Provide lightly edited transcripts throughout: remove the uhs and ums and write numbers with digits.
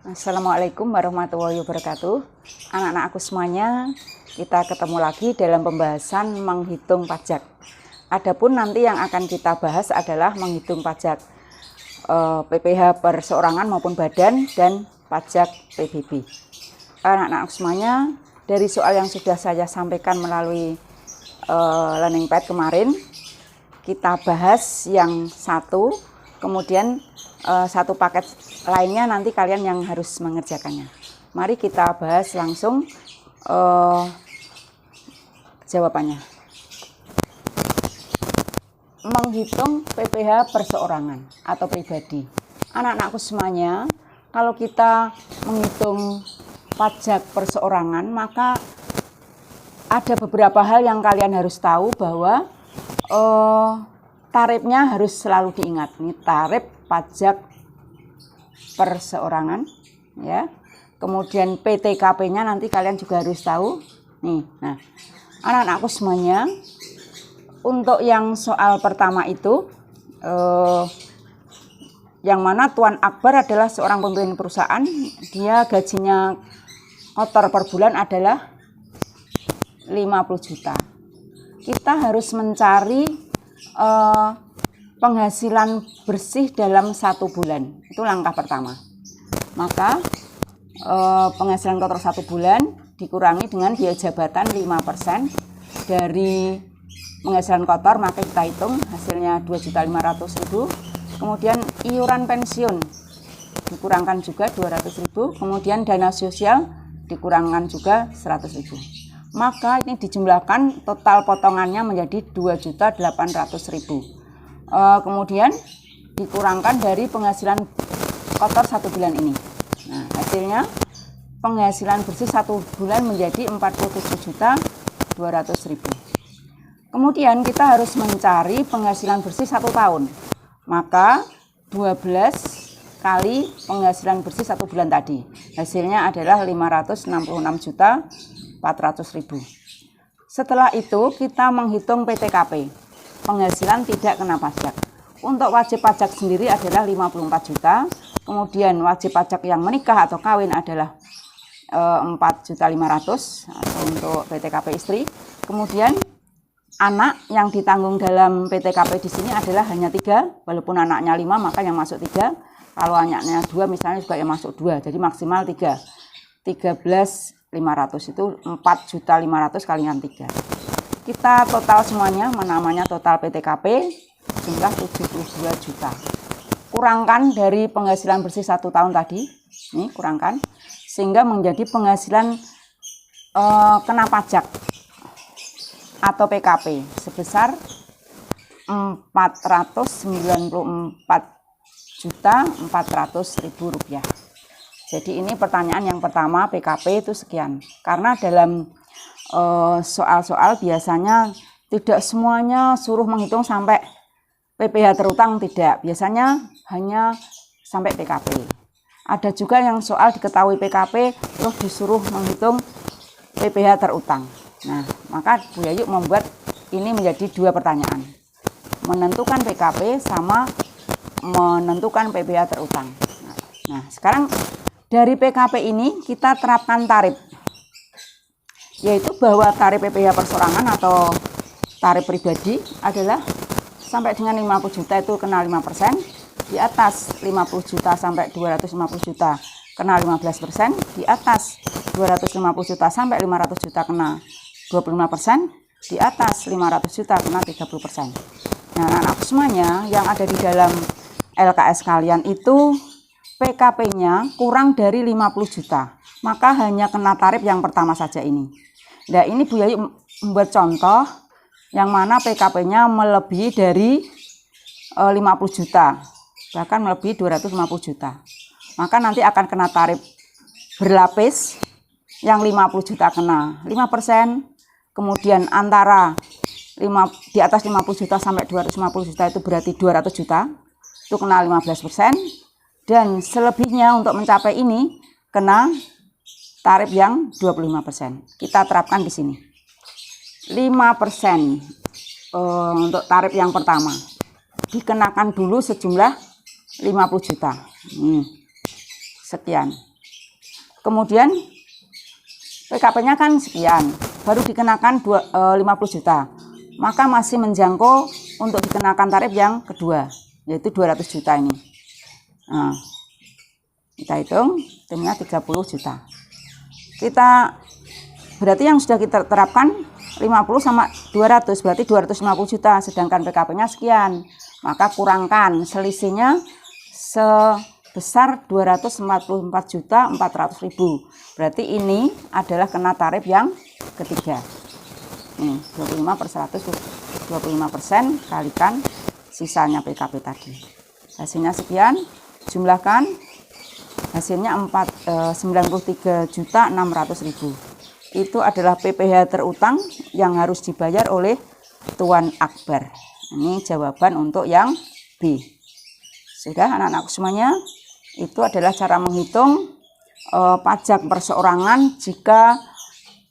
Assalamualaikum warahmatullahi wabarakatuh. Anak-anak aku semuanya, kita ketemu lagi dalam pembahasan menghitung pajak. Adapun nanti yang akan kita bahas adalah menghitung pajak PPh perseorangan maupun badan dan pajak PBB. Anak-anak aku semuanya, dari soal yang sudah saya sampaikan melalui learning pad kemarin, kita bahas yang satu, kemudian satu paket lainnya nanti kalian yang harus mengerjakannya. Mari kita bahas langsung jawabannya. Menghitung PPh perseorangan atau pribadi. Anak-anakku semuanya, kalau kita menghitung pajak perseorangan, maka ada beberapa hal yang kalian harus tahu bahwa tarifnya harus selalu diingat. Ini tarif pajak perseorangan, ya. Kemudian PTKP-nya nanti kalian juga harus tahu. Nih, nah, anak-anakku semuanya, untuk yang soal pertama itu, yang mana Tuan Akbar adalah seorang pemimpin perusahaan, dia gajinya kotor per bulan adalah 50 juta. Kita harus mencari penghasilan bersih dalam 1 bulan. Itu langkah pertama. Maka penghasilan kotor 1 bulan dikurangi dengan biaya jabatan 5% dari penghasilan kotor, maka kita hitung hasilnya 2.500.000. Kemudian iuran pensiun dikurangkan juga 200.000. Kemudian dana sosial dikurangkan juga 100.000. Maka ini dijumlahkan, total potongannya menjadi 2.800.000. Kemudian dikurangkan dari penghasilan kotor 1 bulan ini. Nah, hasilnya penghasilan bersih 1 bulan menjadi 47.200.000. Kemudian kita harus mencari penghasilan bersih 1 tahun. Maka 12 kali penghasilan bersih 1 bulan tadi. Hasilnya adalah 566.400.000. Setelah itu kita menghitung PTKP. Penghasilan tidak kena pajak. Untuk wajib pajak sendiri adalah 54 juta. Kemudian wajib pajak yang menikah atau kawin adalah 4.500.000 untuk PTKP istri. Kemudian anak yang ditanggung dalam PTKP di sini adalah hanya 3, walaupun anaknya 5 maka yang masuk 3. Kalau anaknya 2 misalnya juga yang masuk 2, jadi maksimal 3. 13.500 itu 4.500.000 kalikan 3. Kita total semuanya, namanya total PTKP jumlah 72 juta. Kurangkan dari penghasilan bersih 1 tahun tadi, ini kurangkan, sehingga menjadi penghasilan kena pajak atau PKP sebesar 494.400.000 rupiah. Jadi ini pertanyaan yang pertama, PKP itu sekian. Karena dalam soal-soal biasanya tidak semuanya suruh menghitung sampai PPh terutang, tidak. Biasanya hanya sampai PKP. Ada juga yang soal diketahui PKP terus disuruh menghitung PPh terutang. Nah, maka Bu Yayu membuat ini menjadi 2 pertanyaan. Menentukan PKP sama menentukan PPh terutang. Nah, sekarang dari PKP ini kita terapkan tarif, yaitu bahwa tarif PPh perseorangan atau tarif pribadi adalah sampai dengan 50 juta itu kena 5%, di atas 50 juta sampai 250 juta kena 15%, di atas 250 juta sampai 500 juta kena 25%, di atas 500 juta kena 30%. Nah, anak-anak semuanya yang ada di dalam LKS kalian itu PKP-nya kurang dari 50 juta, maka hanya kena tarif yang pertama saja ini. Nah, ini Bu Yayu membuat contoh yang mana PKP-nya melebihi dari 50 juta, bahkan melebihi 250 juta. Maka nanti akan kena tarif berlapis, yang 50 juta kena 5%, kemudian antara di atas 50 juta sampai 250 juta itu berarti 200 juta, itu kena 15%, dan selebihnya untuk mencapai ini kena tarif yang 25%. Kita terapkan di sini. 5% untuk tarif yang pertama. Dikenakan dulu sejumlah 50 juta. Sekian. Kemudian PKP-nya kan sekian, baru dikenakan 50 juta. Maka masih menjangkau untuk dikenakan tarif yang kedua, yaitu 200 juta ini. Nah, kita hitung timnya 30 juta. Kita berarti yang sudah kita terapkan 50 sama 200, berarti 250 juta, sedangkan PKP-nya sekian. Maka kurangkan selisihnya sebesar 244.400.000. Berarti ini adalah kena tarif yang ketiga. Ini 25% kalikan sisanya PKP tadi. Hasilnya sekian, jumlahkan hasilnya 93.600.000. Itu adalah PPh terutang yang harus dibayar oleh Tuan Akbar. Ini jawaban untuk yang B. Sudah anak-anakku semuanya, itu adalah cara menghitung pajak perseorangan jika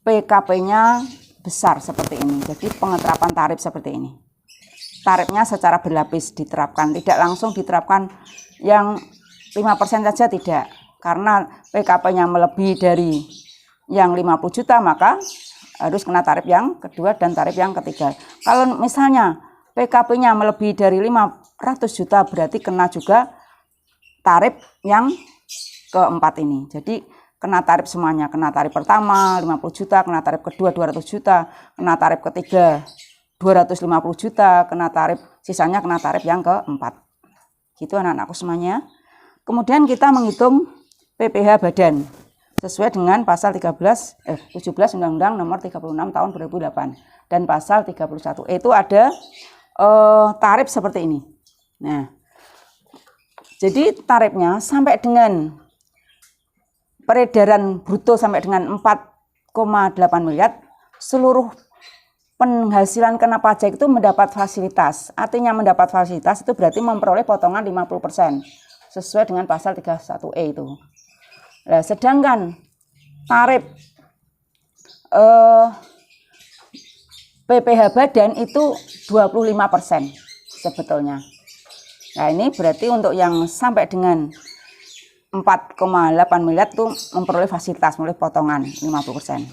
PKP-nya besar seperti ini. Jadi pengeterapan tarif seperti ini. Tarifnya secara berlapis diterapkan, tidak langsung diterapkan yang 5% saja, tidak. Karena PKP-nya melebihi dari yang 50 juta, maka harus kena tarif yang kedua dan tarif yang ketiga. Kalau misalnya PKP-nya melebihi dari 500 juta, berarti kena juga tarif yang keempat ini. Jadi kena tarif semuanya, kena tarif pertama 50 juta, kena tarif kedua 200 juta, kena tarif ketiga 250 juta, kena tarif sisanya kena tarif yang keempat. Gitu anak-anakku semuanya. Kemudian kita menghitung PPh badan sesuai dengan pasal 17 Undang-Undang Nomor 36 Tahun 2008 dan pasal 31. Itu ada tarif seperti ini. Nah, jadi tarifnya sampai dengan peredaran bruto sampai dengan 4,8 miliar, seluruh penghasilan kena pajak itu mendapat fasilitas. Artinya mendapat fasilitas itu berarti memperoleh potongan 50% sesuai dengan pasal 31E itu. Nah, sedangkan tarif PPh badan itu 25% sebetulnya. Nah, ini berarti untuk yang sampai dengan 4,8 miliar itu memperoleh fasilitas, memperoleh potongan 50%.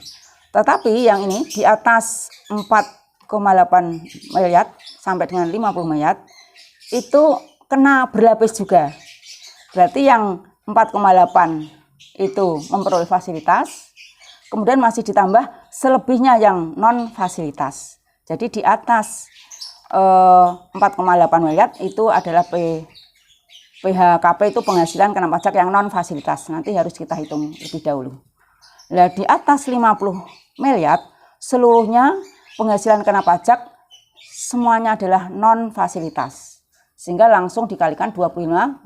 Tetapi yang ini di atas 4,8 miliar sampai dengan 50 miliar itu kena berlapis juga. Berarti yang 4,8 itu memperoleh fasilitas, kemudian masih ditambah selebihnya yang non fasilitas. Jadi di atas 4,8 miliar itu adalah PHKP, itu penghasilan kena pajak yang non fasilitas. Nanti harus kita hitung lebih dahulu. Nah, di atas 50 miliar seluruhnya penghasilan kena pajak semuanya adalah non fasilitas. Sehingga langsung dikalikan 25%.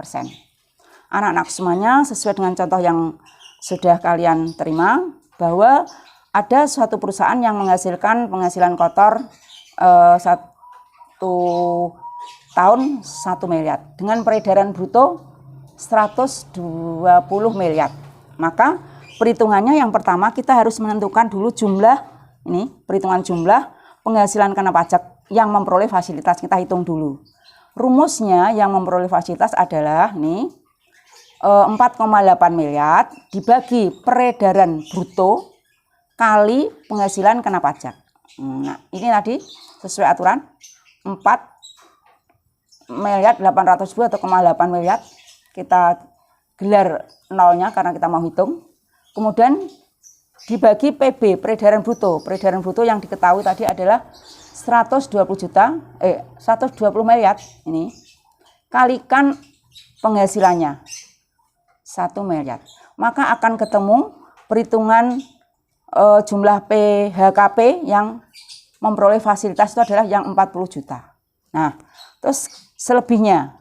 Anak-anak semuanya sesuai dengan contoh yang sudah kalian terima, bahwa ada suatu perusahaan yang menghasilkan penghasilan kotor 1 tahun 1 miliar dengan peredaran bruto 120 miliar. Maka perhitungannya yang pertama kita harus menentukan dulu jumlah, ini perhitungan jumlah penghasilan kena pajak yang memperoleh fasilitas, kita hitung dulu. Rumusnya yang memperoleh fasilitas adalah ini 4,8 miliar dibagi peredaran bruto kali penghasilan kena pajak. Nah, ini tadi sesuai aturan 4.802 atau 0,8 miliar, kita gelar nolnya karena kita mau hitung. Kemudian dibagi PB, peredaran bruto yang diketahui tadi adalah 120 miliar ini, kalikan penghasilannya 1 miliar. Maka akan ketemu perhitungan jumlah PHKP yang memperoleh fasilitas itu adalah yang 40 juta. Nah, terus selebihnya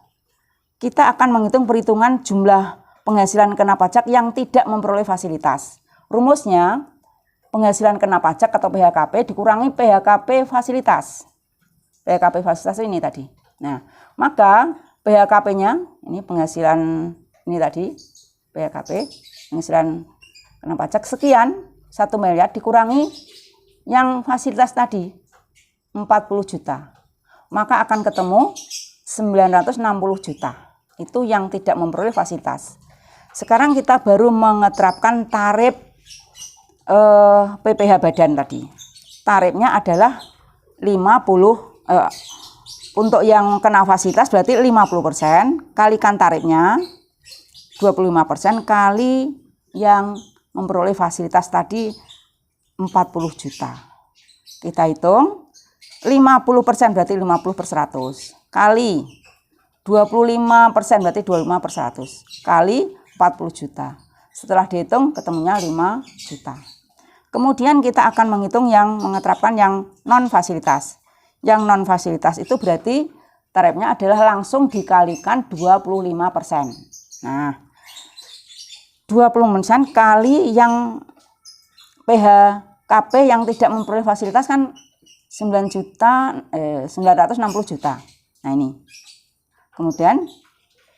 kita akan menghitung perhitungan jumlah penghasilan kena pajak yang tidak memperoleh fasilitas. Rumusnya penghasilan kena pajak atau PHKP dikurangi PHKP fasilitas. PHKP fasilitas ini tadi. Nah, maka PHKP-nya ini penghasilan ini tadi, PHKP penghasilan kena pajak sekian 1 miliar dikurangi yang fasilitas tadi 40 juta. Maka akan ketemu 960 juta. Itu yang tidak memperoleh fasilitas. Sekarang kita baru menerapkan tarif PPh badan tadi. Tarifnya adalah 50, untuk yang kena fasilitas berarti 50%, kalikan tarifnya 25% kali yang memperoleh fasilitas tadi 40 juta. Kita hitung 50% berarti 50 per 100 kali 25% berarti 25 per 100 kali 40 juta. Setelah dihitung ketemunya 5 juta. Kemudian kita akan menghitung yang menerapkan yang non fasilitas. Yang non fasilitas itu berarti tarifnya adalah langsung dikalikan 25%. Nah, 20% kali yang PHKP yang tidak memperoleh fasilitas kan 960 juta. Nah ini. Kemudian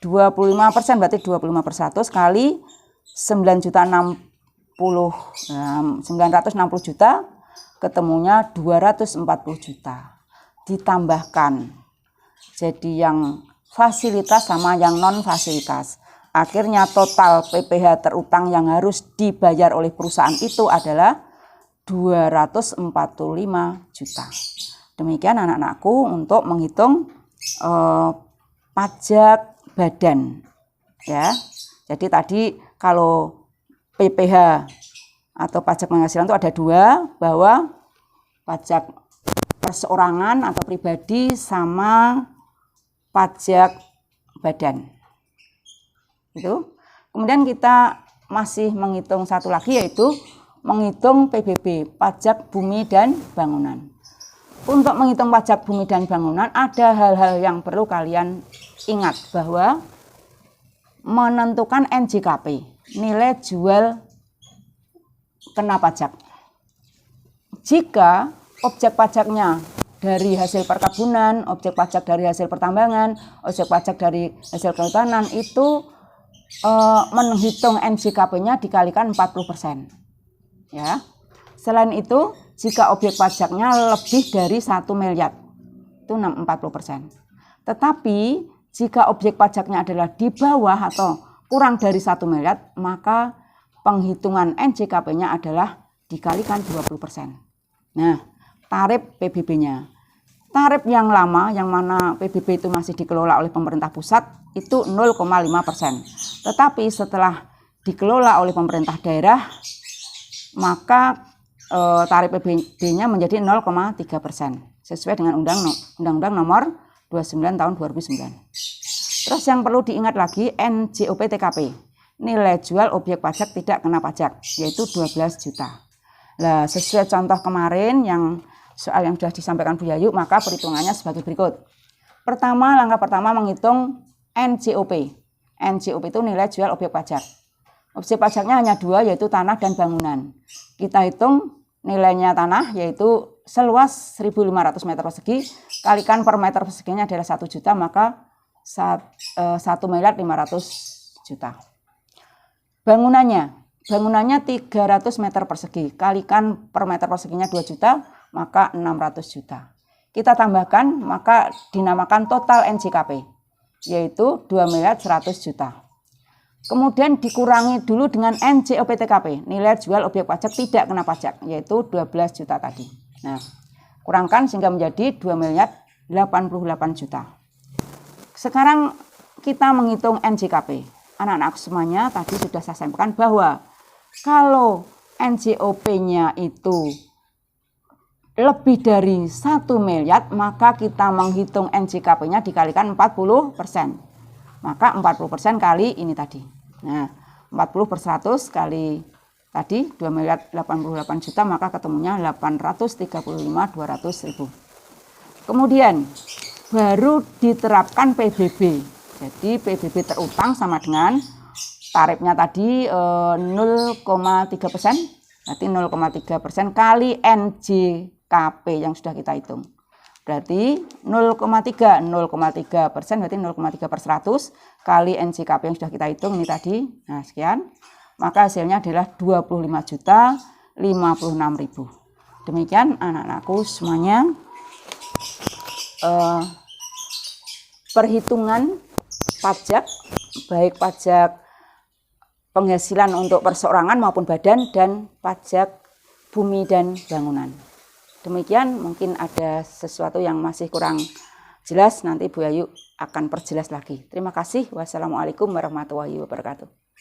25% berarti 25 per 100 kali 960 juta ketemunya 240 juta. Ditambahkan. Jadi yang fasilitas sama yang non fasilitas. Akhirnya total PPh terutang yang harus dibayar oleh perusahaan itu adalah 245 juta. Demikian anak-anakku untuk menghitung pajak badan. Ya. Jadi tadi kalau PPh atau pajak penghasilan itu ada dua, bahwa pajak perseorangan atau pribadi sama pajak badan. Itu. Kemudian kita masih menghitung satu lagi, yaitu menghitung PBB, pajak bumi dan bangunan. Untuk menghitung pajak bumi dan bangunan ada hal-hal yang perlu kalian ingat, bahwa menentukan NJKP, nilai jual kena pajak. Jika objek pajaknya dari hasil perkebunan, objek pajak dari hasil pertambangan, objek pajak dari hasil kehutanan, itu menghitung NJKP-nya dikalikan 40%. Ya. Selain itu, jika objek pajaknya lebih dari 1 miliar, itu 40%. Tetapi jika objek pajaknya adalah di bawah atau kurang dari 1 miliar, maka penghitungan NJKP-nya adalah dikalikan 20%. Nah, tarif PBB-nya. Tarif yang lama, yang mana PBB itu masih dikelola oleh pemerintah pusat, itu 0,5%. Tetapi setelah dikelola oleh pemerintah daerah, maka tarif PBB-nya menjadi 0,3%. Sesuai dengan Undang-Undang Nomor 29 tahun 2009. Terus yang perlu diingat lagi, NJOP TKP. Nilai jual objek pajak tidak kena pajak, yaitu 12 juta. Nah, sesuai contoh kemarin yang soal yang sudah disampaikan Bu Yayu, maka perhitungannya sebagai berikut. Pertama, langkah pertama menghitung NJOP. NJOP itu nilai jual objek pajak. Objek pajaknya hanya dua, yaitu tanah dan bangunan. Kita hitung nilainya tanah, yaitu seluas 1.500 meter persegi, kalikan per meter perseginya adalah 1 juta, maka 1 miliar 500 juta. Bangunannya 300 meter persegi, kalikan per meter perseginya 2 juta, maka 600 juta. Kita tambahkan, maka dinamakan total NJKP, yaitu 2 miliar 100 juta. Kemudian dikurangi dulu dengan NJOP TKP, nilai jual objek pajak tidak kena pajak, yaitu 12 juta tadi. Nah, kurangkan sehingga menjadi 2 miliar 88 juta. Sekarang kita menghitung NJKP. Anak-anak semuanya tadi sudah saya sampaikan bahwa kalau NJOP-nya itu lebih dari 1 miliar, maka kita menghitung NJKP-nya dikalikan 40%. Maka 40% kali ini tadi. Nah, 40 per 100 kali tadi 2 miliar 88 juta, maka ketemunya 835.200.000. Kemudian baru diterapkan PBB. Jadi PBB terutang sama dengan tarifnya tadi 0,3%. Berarti 0,3% kali NJKP yang sudah kita hitung. Berarti 0,3% berarti 0,3 per 100 kali NJKP yang sudah kita hitung ini tadi. Nah, sekian. Maka hasilnya adalah 25.056.000. Demikian anak-anakku semuanya. Perhitungan pajak, baik pajak penghasilan untuk perseorangan maupun badan, dan pajak bumi dan bangunan. Demikian, mungkin ada sesuatu yang masih kurang jelas, nanti Bu Ayu akan perjelas lagi. Terima kasih. Wassalamualaikum warahmatullahi wabarakatuh.